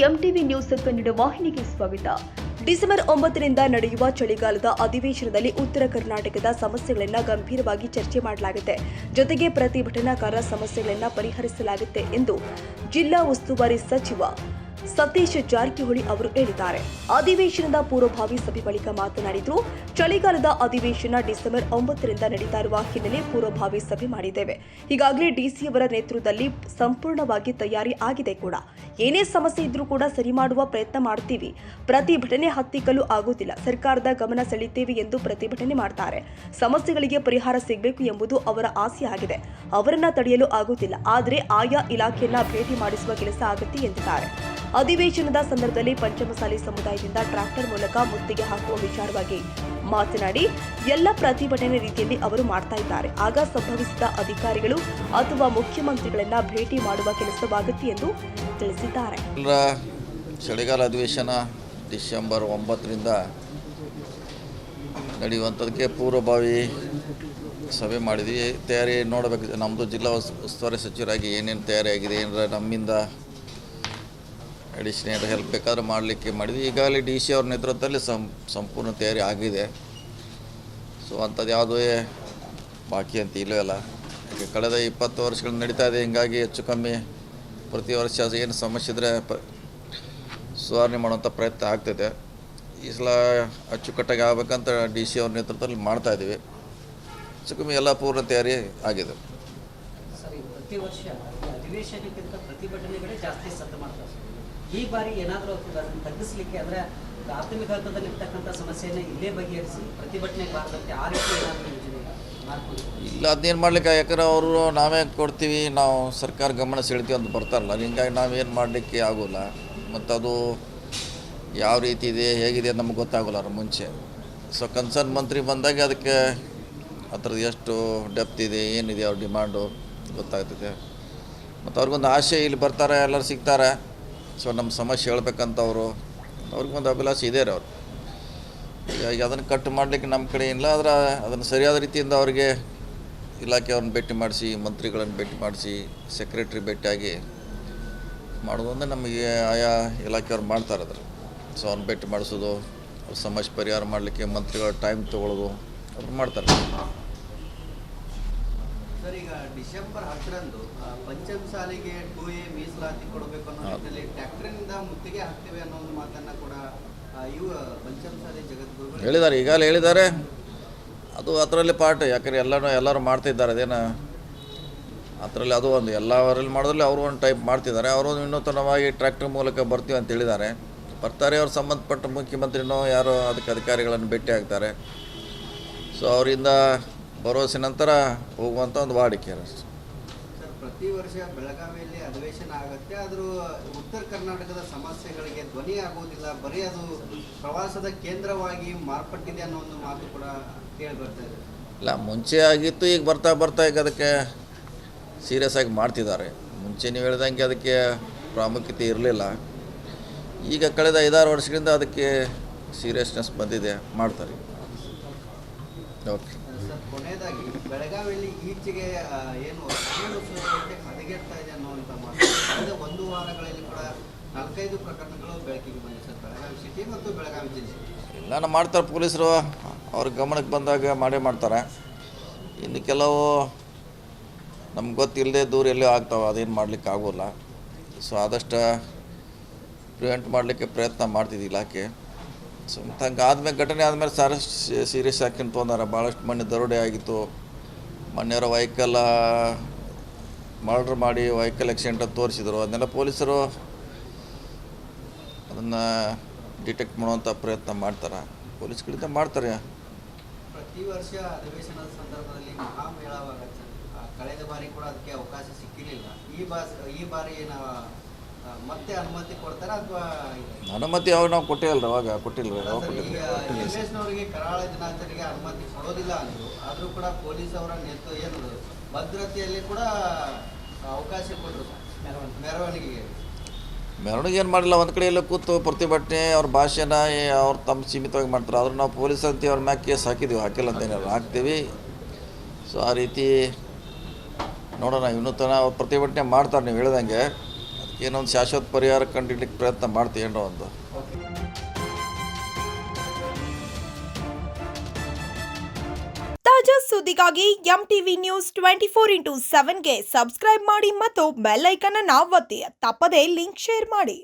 MTV news Kannada ವಾಹಿನಿಗೆ ಸ್ವಾಗತ. December 9ರಿಂದ ನಡೆಯುವ ಚಳಿಗಾಲದ ಅಧಿವೇಶನದಲ್ಲಿ ಉತ್ತರ ಕರ್ನಾಟಕದ ಸಮಸ್ಯೆಗಳನ್ನು ಗಂಭೀರವಾಗಿ ಚರ್ಚೆ ಮಾಡಲಾಗುತ್ತೆ. ಜೊತೆಗೆ ಪ್ರತಿಭಟನಾಕಾರರ ಸಮಸ್ಯೆಗಳನ್ನು ಪರಿಹರಿಸಲಾಗುತ್ತೆ ಎಂದು ಜಿಲ್ಲಾ ಉಸ್ತುವಾರಿ ಸಚಿವ ಸತೀಶ್ ಜಾರಕಿಹೊಳಿ ಅವರು ಹೇಳಿದ್ದಾರೆ. ಅಧಿವೇಶನದ ಪೂರ್ವಭಾವಿ ಸಭೆ ಬಳಿಕ ಮಾತನಾಡಿದರು. ಚಳಿಗಾಲದ ಅಧಿವೇಶನ ಡಿಸೆಂಬರ್ 9ರಿಂದ ನಡೀತಾ ಇರುವ ಹಿನ್ನೆಲೆ ಪೂರ್ವಭಾವಿ ಸಭೆ ಮಾಡಿದ್ದೇವೆ. ಈಗಾಗಲೇ ಡಿಸಿಯವರ ನೇತೃತ್ವದಲ್ಲಿ ಸಂಪೂರ್ಣವಾಗಿ ತಯಾರಿ ಆಗಿದೆ ಕೂಡ. ಏನೇ ಸಮಸ್ಯೆ ಇದ್ರೂ ಕೂಡ ಸರಿ ಮಾಡುವ ಪ್ರಯತ್ನ ಮಾಡ್ತೀವಿ. ಪ್ರತಿಭಟನೆ ಹತ್ತಿಕ್ಕಲು ಆಗುತ್ತಿಲ್ಲ. ಸರ್ಕಾರದ ಗಮನ ಸೆಳೆಯುತ್ತೇವೆ ಎಂದು ಪ್ರತಿಭಟನೆ ಮಾಡ್ತಾರೆ. ಸಮಸ್ಯೆಗಳಿಗೆ ಪರಿಹಾರ ಸಿಗಬೇಕು ಎಂಬುದು ಅವರ ಆಸೆ ಆಗಿದೆ. ಅವರನ್ನ ತಡೆಯಲು ಆಗುತ್ತಿಲ್ಲ. ಆದರೆ ಆಯಾ ಇಲಾಖೆಯನ್ನ ಭೇಟಿ ಮಾಡಿಸುವ ಕೆಲಸ ಆಗುತ್ತೆ ಎಂದಿದ್ದಾರೆ. ಅಧಿವೇಶನದ ಸಂದರ್ಭದಲ್ಲಿ ಪಂಚಮಸಾಲಿ ಸಮುದಾಯದಿಂದ ಟ್ರ್ಯಾಕ್ಟರ್ ಮೂಲಕ ಮುತ್ತಿಗೆ ಹಾಕುವ ವಿಚಾರವಾಗಿ ಮಾತನಾಡಿ ಎಲ್ಲ ಪ್ರತಿಭಟನೆ ರೀತಿಯಲ್ಲಿ ಅವರು ಮಾಡ್ತಾ ಇದ್ದಾರೆ. ಆಗ ಸಂಭವಿಸಿದ ಅಧಿಕಾರಿಗಳು ಅಥವಾ ಮುಖ್ಯಮಂತ್ರಿಗಳನ್ನ ಭೇಟಿ ಮಾಡುವ ಕೆಲಸವಾಗುತ್ತೆ ಎಂದು ತಿಳಿಸಿದ್ದಾರೆ. ಚಳಿಗಾಲ ಅಧಿವೇಶನ ಡಿಸೆಂಬರ್ 9ರಿಂದ ನಡೆಯುವಂಥದ್ದಕ್ಕೆ ಪೂರ್ವಭಾವಿ ಸಭೆ ಮಾಡಿದ್ವಿ. ತಯಾರಿ ನೋಡಬೇಕು. ನಮ್ಮದು ಜಿಲ್ಲಾ ಉಸ್ತುವಾರಿ ಸಚಿವರಾಗಿ ಏನೇನು ತಯಾರಿ ಆಗಿದೆ, ಏನಾರ ನಮ್ಮಿಂದ ಅಡಿಷನಲ್ ಹೆಲ್ಪ್ ಬೇಕಾದ್ರೆ ಮಾಡಲಿಕ್ಕೆ ಮಾಡಿದ್ವಿ. ಈಗಾಗಲೇ ಡಿ ಸಿ ಅವ್ರ ನೇತೃತ್ವದಲ್ಲಿ ಸಂಪೂರ್ಣ ತಯಾರಿ ಆಗಿದೆ. ಸೊ ಅಂಥದ್ದು ಯಾವುದೇ ಬಾಕಿ ಅಂತ ಇಲ್ಲವೇ ಇಲ್ಲ. ಯಾಕೆ ಕಳೆದ 20 ವರ್ಷಗಳು ನಡೀತಾ ಇದೆ. ಹೀಗಾಗಿ ಹೆಚ್ಚು ಕಮ್ಮಿ ಪ್ರತಿ ವರ್ಷ ಏನು ಸಮಸ್ಯೆ ಇದ್ದರೆ ಸುಧಾರಣೆ ಮಾಡುವಂಥ ಪ್ರಯತ್ನ ಆಗ್ತೈತೆ. ಈ ಸಲ ಅಚ್ಚುಕಟ್ಟಾಗಿ ಆಗಬೇಕಂತ ಡಿ ಸಿ ಅವ್ರ ನೇತೃತ್ವದಲ್ಲಿ ಮಾಡ್ತಾಯಿದ್ದೀವಿ. ಹೆಚ್ಚು ಕಮ್ಮಿ ಎಲ್ಲ ಪೂರ್ಣ ತಯಾರಿ ಆಗಿದೆ. ಸರ್, ಪ್ರತಿ ವರ್ಷ ಅಧಿವೇಶನಕ್ಕಿಂತ ಪ್ರತಿಭಟನೆಗಳೇ ಜಾಸ್ತಿ ಸದ್ದು ಮಾಡ್ತಾರೆ. ಈ ಬಾರಿ ಏನಾದರೂ ಅದನ್ನು ತಗ್ಗಿಸಲಿಕ್ಕೆ ಅಂದರೆ ಪ್ರಾಥಮಿಕ ಹಂತದಲ್ಲಿರ್ತಕ್ಕಂಥ ಸಮಸ್ಯೆಯನ್ನು ಇಲ್ಲೇ ಬಗೆಹರಿಸಿ ಪ್ರತಿಭಟನೆಗೆ ಬಾರದಂತೆ ಆ ರೀತಿ ಏನಾದರೂ ಯೋಜನೆ ಇಲ್ಲ, ಅದನ್ನೇನು ಮಾಡಲಿಕ್ಕೆ. ಯಾಕಂದ್ರೆ ಅವರು ನಾವೇ ಕೊಡ್ತೀವಿ, ನಾವು ಸರ್ಕಾರ ಗಮನ ಸೆಳಿತೀವಿ ಅಂತ ಬರ್ತಾರಲ್ಲ. ಹಿಂಗಾಗಿ ನಾವೇನು ಮಾಡಲಿಕ್ಕೆ ಆಗೋಲ್ಲ. ಮತ್ತು ಅದು ಯಾವ ರೀತಿ ಇದೆ, ಹೇಗಿದೆ ಅಂತ ನಮ್ಗೆ ಗೊತ್ತಾಗೋಲ್ಲ ಅವ್ರ ಮುಂಚೆ. ಸೊ ಕನ್ಸರ್ನ್ ಮಂತ್ರಿ ಬಂದಾಗ ಅದಕ್ಕೆ ಅದ್ರದ್ದು ಎಷ್ಟು ಡೆಪ್ತ್ ಇದೆ, ಏನಿದೆ ಅವ್ರ ಡಿಮಾಂಡು ಗೊತ್ತಾಗ್ತದೆ. ಮತ್ತು ಅವ್ರಿಗೊಂದು ಆಸೆ, ಇಲ್ಲಿ ಬರ್ತಾರೆ, ಎಲ್ಲರೂ ಸಿಗ್ತಾರೆ. ಸೊ ನಮ್ಮ ಸಮಸ್ಯೆ ಹೇಳ್ಬೇಕಂತ ಅವ್ರಿಗೊಂದು ಅಭಿಲಾಷೆ ಇದೆ ರೀ. ಅವರು ಈಗ ಅದನ್ನು ಕಟ್ ಮಾಡಲಿಕ್ಕೆ ನಮ್ಮ ಕಡೆ ಇಲ್ಲ. ಆದರೆ ಅದನ್ನು ಸರಿಯಾದ ರೀತಿಯಿಂದ ಅವರಿಗೆ ಇಲಾಖೆಯವ್ರನ್ನ ಭೇಟಿ ಮಾಡಿಸಿ, ಮಂತ್ರಿಗಳನ್ನು ಭೇಟಿ ಮಾಡಿಸಿ, ಸೆಕ್ರೆಟ್ರಿ ಭೇಟಿಯಾಗಿ ಮಾಡೋದಂದ್ರೆ ನಮಗೆ ಆಯಾ ಇಲಾಖೆಯವ್ರು ಮಾಡ್ತಾರೆ ಅದ್ರ. ಸೊ ಅವ್ರನ್ನ ಭೇಟಿ ಮಾಡಿಸೋದು, ಅವ್ರ ಸಮಸ್ಯೆ ಪರಿಹಾರ ಮಾಡಲಿಕ್ಕೆ ಮಂತ್ರಿಗಳ ಟೈಮ್ ತೊಗೊಳ್ಳೋದು ಅವ್ರು ಮಾಡ್ತಾರೆ. ಸರ್, ಈಗ ಡಿಸೆಂಬರ್ 10ರಂದು ಪಂಚಮಸಾಲಿಗೆ 2A ಮೀಸಲಾತಿ ಕೊಡಬೇಕು ಅನ್ನೋ ನಿಟ್ಟಿನಲ್ಲಿ ಟ್ರ್ಯಾಕ್ಟರ್ನಿಂದ ಮುತ್ತಿಗೆ ಹಾಕ್ತೇವೆ ಅನ್ನೋ ಒಂದು ಮಾತನ್ನು ಕೂಡ ಇವು ಪಂಚಮಸಾಲಿ ಜಗದ್ಗುರುಗಳು ಹೇಳಿದ್ದಾರೆ. ಈಗಾಗಲೇ ಹೇಳಿದ್ದಾರೆ. ಅದು ಅದರಲ್ಲಿ ಪಾರ್ಟ್. ಯಾಕಂದರೆ ಎಲ್ಲರೂ ಮಾಡ್ತಿದ್ದಾರೆ. ಅದೇನು ಅದರಲ್ಲಿ ಅದು ಒಂದು ಎಲ್ಲವರಲ್ಲಿ ಮಾಡೋದ್ರಲ್ಲಿ ಅವರು ಒಂದು ಟೈಪ್ ಮಾಡ್ತಿದ್ದಾರೆ. ಅವರು ವಿನೂತನವಾಗಿ ಟ್ರ್ಯಾಕ್ಟರ್ ಮೂಲಕ ಬರ್ತೀವಿ ಅಂತ ಹೇಳಿದ್ದಾರೆ. ಬರ್ತಾರೆ. ಅವ್ರು ಸಂಬಂಧಪಟ್ಟ ಮುಖ್ಯಮಂತ್ರಿನೋ ಯಾರೋ ಅದಕ್ಕೆ ಅಧಿಕಾರಿಗಳನ್ನು ಭೇಟಿ ಆಗ್ತಾರೆ. ಸೊ ಅವರಿಂದ ಭರವಸೆ ನಂತರ ಹೋಗುವಂಥ ಒಂದು ವಾಡಿಕೆ. ಸರ್, ಪ್ರತಿ ವರ್ಷ ಬೆಳಗಾವಿಯಲ್ಲಿ ಅಧಿವೇಶನ ಆಗುತ್ತೆ. ಆದರೂ ಉತ್ತರ ಕರ್ನಾಟಕದ ಸಮಸ್ಯೆಗಳಿಗೆ ಧ್ವನಿ ಆಗುವುದಿಲ್ಲ. ಬರೀ ಅದು ಪ್ರವಾಸದ ಕೇಂದ್ರವಾಗಿ ಮಾರ್ಪಟ್ಟಿದೆ ಅನ್ನೋ ಒಂದು ಮಾತು ಕೂಡ ಕೇಳಿ ಬರ್ತಾ ಇದೆ. ಇಲ್ಲ, ಮುಂಚೆ ಆಗಿತ್ತು. ಈಗ ಬರ್ತಾ ಈಗ ಅದಕ್ಕೆ ಸೀರಿಯಸ್ ಆಗಿ ಮಾಡ್ತಿದ್ದಾರೆ. ಮುಂಚೆ ನೀವು ಹೇಳ್ದಂಗೆ ಅದಕ್ಕೆ ಪ್ರಾಮುಖ್ಯತೆ ಇರಲಿಲ್ಲ. ಈಗ ಕಳೆದ 5-6 ವರ್ಷಗಳಿಂದ ಅದಕ್ಕೆ ಸೀರಿಯಸ್ನೆಸ್ ಬಂದಿದೆ, ಮಾಡ್ತಾರೆ. ಓಕೆ ಸರ್, ಕೊನೆಯದಾಗಿ ಬೆಳಗಾವಿಯಲ್ಲಿ ಈಚೆಗೆ ಏನು ಹದಗೆಡ್ತಾ ಇದೆ ಅನ್ನುವಂಥ ಮಾತು ಕಳೆದ 1 ವಾರಗಳಲ್ಲಿ ಕೂಡ 4-5 ಪ್ರಕರಣಗಳು ಬೆಳಕಿಗೆ ಬಂದಿದೆ ಸರ್, ಬೆಳಗಾವಿ ಸಿಟಿ ಮತ್ತು ಬೆಳಗಾವಿ ಜಿಲ್ಲೆ. ಎಲ್ಲನೂ ಮಾಡ್ತಾರೆ ಪೊಲೀಸರು. ಅವ್ರ ಗಮನಕ್ಕೆ ಬಂದಾಗ ಮಾಡೇ ಮಾಡ್ತಾರೆ. ಇನ್ನು ಕೆಲವು ನಮ್ಗೆ ಗೊತ್ತಿಲ್ಲದೆ ದೂರ ಎಲ್ಲೋ ಆಗ್ತಾವೆ. ಅದೇನು ಮಾಡಲಿಕ್ಕೆ ಆಗೋಲ್ಲ. ಸೊ ಆದಷ್ಟು ಪ್ರಿವೆಂಟ್ ಮಾಡಲಿಕ್ಕೆ ಪ್ರಯತ್ನ ಮಾಡ್ತಿದ್ವಿ ಇಲಾಖೆ. ಸೊ ಹಂಗೆ ಆದಮೇಲೆ ಘಟನೆ ಆದಮೇಲೆ ಸೀರಿಯಸ್ ಆಗಿ ತೊಂದರೆ. ಭಾಳಷ್ಟು ಮೊನ್ನೆ ದರೋಡೆ ಆಗಿತ್ತು. ಮೊನ್ನೆಯವರ ವೆಹಿಕಲ್ ಮರ್ಡರ್ ಮಾಡಿ ವೆಹಿಕಲ್ ಆಕ್ಸಿಡೆಂಟ್ ಅಂತ ತೋರಿಸಿದ್ರು. ಅದನ್ನೆಲ್ಲ ಪೊಲೀಸರು ಅದನ್ನು ಡಿಟೆಕ್ಟ್ ಮಾಡುವಂಥ ಪ್ರಯತ್ನ ಮಾಡ್ತಾರೆ. ಪೊಲೀಸ್ ಕಡೆಯಿಂದ ಮಾಡ್ತಾರೆ. ಪ್ರತಿ ವರ್ಷ ಅಧಿವೇಶನದ ಸಂದರ್ಭದಲ್ಲಿ ಮಹಾಮೇಳವಾಗುತ್ತೆ. ಕಳೆದ ಬಾರಿ ಕೂಡ ಅದಕ್ಕೆ ಅವಕಾಶ ಸಿಕ್ಕಿರಲಿಲ್ಲ. ಈ ಬಾರಿ ಮತ್ತೆ ಅನುಮತಿ ಕೊಡ್ತಾರೆ ಅಥವಾ ಅನುಮತಿ ಯಾವಾಗ ನಾವು ಕೊಟ್ಟಿಲ್ಲ. ಅವಾಗ ಕೊಟ್ಟಿಲ್ಲ. ಕಾಂಗ್ರೆಸ್ನವರಿಗೆ ಕರಾಳ ದಿನಾಚರಣೆಗೆ ಅನುಮತಿ ಕೊಡೋದಿಲ್ಲ ಅಂದರು. ಆದರೂ ಕೂಡ ಪೊಲೀಸ್ ಅವರ ಏನು ಭದ್ರತೆಯಲ್ಲಿ ಕೂಡ ಅವಕಾಶ ಕೊಟ್ಟರು ಮೆರವಣಿಗೆಗೆ. ಮೆರವಣಿಗೆ ಏನು ಮಾಡಿಲ್ಲ. ಒಂದು ಕಡೆ ಎಲ್ಲ ಕೂತು ಪ್ರತಿಭಟನೆ ಅವ್ರ ಭಾಷೆನ ಅವ್ರು ತಮ್ಮ ಸೀಮಿತವಾಗಿ ಮಾಡ್ತಾರೆ. ಆದರೂ ನಾವು ಪೊಲೀಸ್ ಅಂತ ಅವ್ರ ಮ್ಯಾಗೆ ಕೇಸ್ ಹಾಕಿದ್ದೀವಿ. ಹಾಕಿಲ್ಲ ಅಂತ ಏನಾದ್ರು ಹಾಕ್ತೀವಿ. ಸೊ ಆ ರೀತಿ ನೋಡೋಣ. ವಿನೂತನ ಪ್ರತಿಭಟನೆ ಮಾಡ್ತಾರೆ ನೀವು ಹೇಳ್ದಂಗೆ. ಏನೊಂದು ಶಾಶ್ವತ ಪರಿಹಾರ ಕಂಡಿಡ್ಲಿಕ್ಕೆ ಪ್ರಯತ್ನ ಮಾಡ್ತೀವಿ ಏನೋ ಒಂದು. ತಾಜಾ ಸುದ್ದಿಗಾಗಿ MTV News 24/7ಗೆ ಸಬ್ಸ್ಕ್ರೈಬ್ ಮಾಡಿ ಮತ್ತು ಬೆಲ್ ಐಕಾನ್ ಅನ್ನು ಒತ್ತಿ. ತಪ್ಪದೇ ಲಿಂಕ್ ಶೇರ್ ಮಾಡಿ.